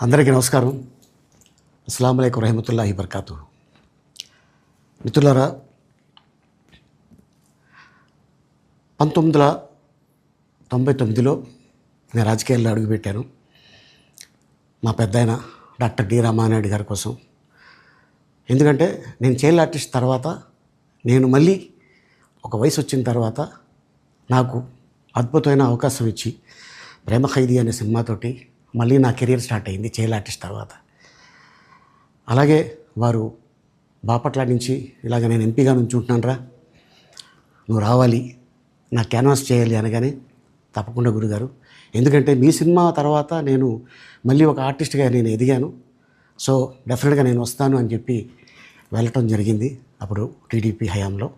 అందరికీ నమస్కారం. అస్సలాము అలైకుం రహమతుల్లాహి బర్కాతు. మిత్రులారా, 1999లో నేను రాజకీయాల్లో అడుగుపెట్టాను. మా పెద్దాయన డాక్టర్ డి రామానాయుడు గారి కోసం. ఎందుకంటే నేను చైల్డ్ ఆర్టిస్ట్ తర్వాత నేను మళ్ళీ ఒక వయసు వచ్చిన తర్వాత నాకు అద్భుతమైన అవకాశం ఇచ్చి ప్రేమ ఖైదీ అనే సినిమాతోటి మళ్ళీ నా కెరీర్ స్టార్ట్ అయింది చైల్డ్ ఆర్టిస్ట్ తర్వాత. అలాగే వారు బాపట్ల నుంచి ఇలాగ నేను ఎంపీగా నుంచుంటున్నాను రా, నువ్వు రావాలి, నా క్యాన్వాస్ చేయాలి అనగానే తప్పకుండా గురుగారు, ఎందుకంటే మీ సినిమా తర్వాత నేను మళ్ళీ ఒక ఆర్టిస్ట్గా నేను ఎదిగాను, సో డెఫినెట్గా నేను వస్తాను అని చెప్పి వెళ్ళటం జరిగింది. అప్పుడు టీడీపీ హయాంలో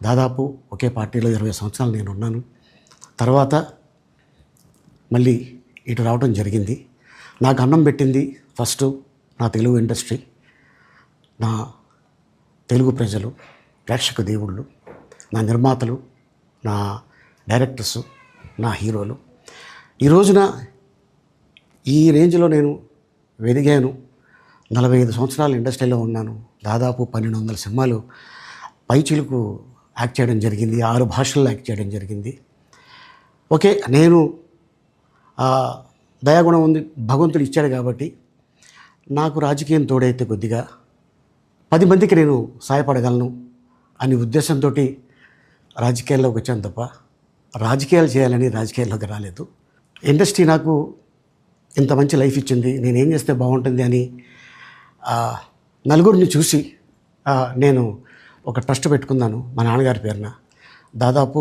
దాదాపు ఒకే పార్టీలో 20 సంవత్సరాలు నేను ఉన్నాను. తర్వాత మళ్ళీ ఇటు రావడం జరిగింది. నాకు అన్నం పెట్టింది ఫస్ట్ నా తెలుగు ఇండస్ట్రీ, నా తెలుగు ప్రజలు, ప్రేక్షక దేవుళ్ళు, నా నిర్మాతలు, నా డైరెక్టర్సు, నా హీరోలు. ఈ రోజున ఈ రేంజ్లో నేను ఎదిగాను. 45 సంవత్సరాలు ఇండస్ట్రీలో ఉన్నాను. దాదాపు 1200 సినిమాలు పైచిలుకు యాక్ట్ చేయడం జరిగింది. 6 భాషల్లో యాక్ట్ చేయడం జరిగింది. ఓకే, నేను దయాగుణం ఉంది, భగవంతుడు ఇచ్చాడు కాబట్టి నాకు రాజకీయం తోడైతే కొద్దిగా 10 మందికి నేను సహాయపడగలను అనే ఉద్దేశంతో రాజకీయాల్లోకి వచ్చాను తప్ప రాజకీయాలు చేయాలని రాజకీయాల్లోకి రాలేదు. ఇండస్ట్రీ నాకు ఇంత మంచి లైఫ్ ఇచ్చింది, నేనేం చేస్తే బాగుంటుంది అని నలుగురిని చూసి నేను ఒక ట్రస్ట్ పెట్టుకున్నాను మా నాన్నగారి పేరున. దాదాపు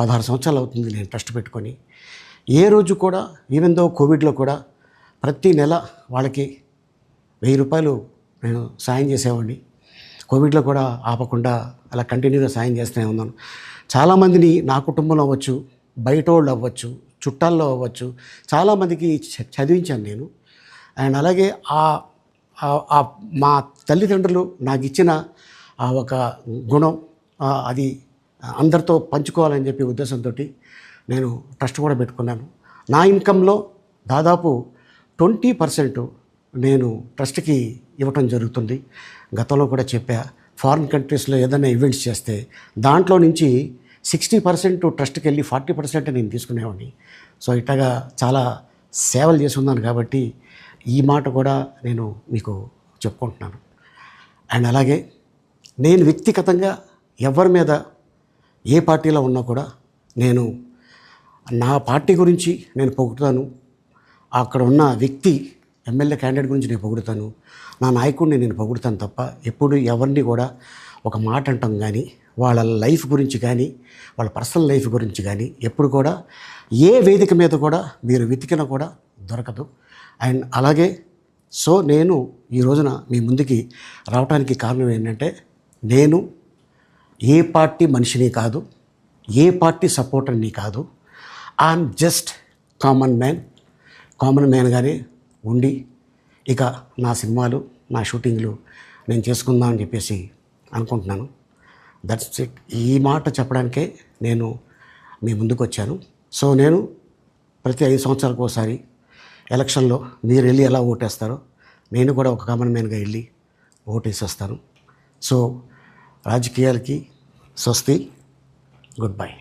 16 సంవత్సరాలు అవుతుంది నేను ట్రస్ట్ పెట్టుకొని. ఏ రోజు కూడా, ఈవెన్ దో కోవిడ్లో కూడా ప్రతి నెల వాళ్ళకి 1000 రూపాయలు నేను సాయం చేసేవాడిని. కోవిడ్లో కూడా ఆపకుండా అలా కంటిన్యూగా సాయం చేస్తూనే ఉన్నాను. చాలామందిని నా కుటుంబంలో అవ్వచ్చు, బయట వాళ్ళు అవ్వచ్చు, చుట్టాల్లో అవ్వచ్చు, చాలామందికి చదివించాను నేను. అండ్ అలాగే మా తల్లిదండ్రులు నాకు ఇచ్చిన ఒక గుణం అది అందరితో పంచుకోవాలని చెప్పి ఉద్దేశంతో నేను ట్రస్ట్ కూడా పెట్టుకున్నాను. నా ఇన్కంలో దాదాపు 20% నేను ట్రస్ట్కి ఇవ్వటం జరుగుతుంది. గతంలో కూడా చెప్పా, ఫారిన్ కంట్రీస్లో ఏదైనా ఈవెంట్స్ చేస్తే దాంట్లో నుంచి 60% ట్రస్ట్కి వెళ్ళి 40% నేను తీసుకునేవాడిని. సో ఇట్లాగా చాలా సేవలు చేసి ఉన్నాను కాబట్టి ఈ మాట కూడా నేను మీకు చెప్పుకుంటున్నాను. అండ్ అలాగే నేను వ్యక్తిగతంగా ఎవరి మీద ఏ పార్టీలో ఉన్నా కూడా నేను నా పార్టీ గురించి నేను పొగుడుతాను, అక్కడ ఉన్న వ్యక్తి ఎమ్మెల్యే క్యాండిడేట్ గురించి నేను పొగుడుతాను, నా నాయకుడిని నేను పొగుడుతాను తప్ప ఎప్పుడు ఎవరిని కూడా ఒక మాట అంటాం కానీ వాళ్ళ లైఫ్ గురించి కానీ వాళ్ళ పర్సనల్ లైఫ్ గురించి కానీ ఎప్పుడు కూడా ఏ వేదిక మీద కూడా మీరు వెతికినా కూడా దొరకదు. అండ్ అలాగే సో నేను ఈ రోజున మీ ముందుకి రావడానికి కారణం ఏంటంటే, నేను ఏ పార్టీ మనిషిని కాదు, ఏ పార్టీ సపోర్టర్ని కాదు, ఐఎమ్ జస్ట్ కామన్ మ్యాన్గానే ఉండి ఇక నా సినిమాలు, నా షూటింగ్లు నేను చేసుకుందాం అని చెప్పేసి అనుకుంటున్నాను. That's it. ఈ మాట చెప్పడానికే నేను మీ ముందుకు వచ్చాను. సో నేను ప్రతి 5 సంవత్సరాలకు ఒకసారి ఎలక్షన్లో మీరు వెళ్ళి ఎలా ఓటేస్తారో నేను కూడా ఒక కామన్ మ్యాన్గా వెళ్ళి ఓటేసేస్తాను. సో రాజకీయాలకి స్వస్తి, గుడ్ బై,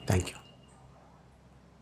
థ్యాంక్ యూ.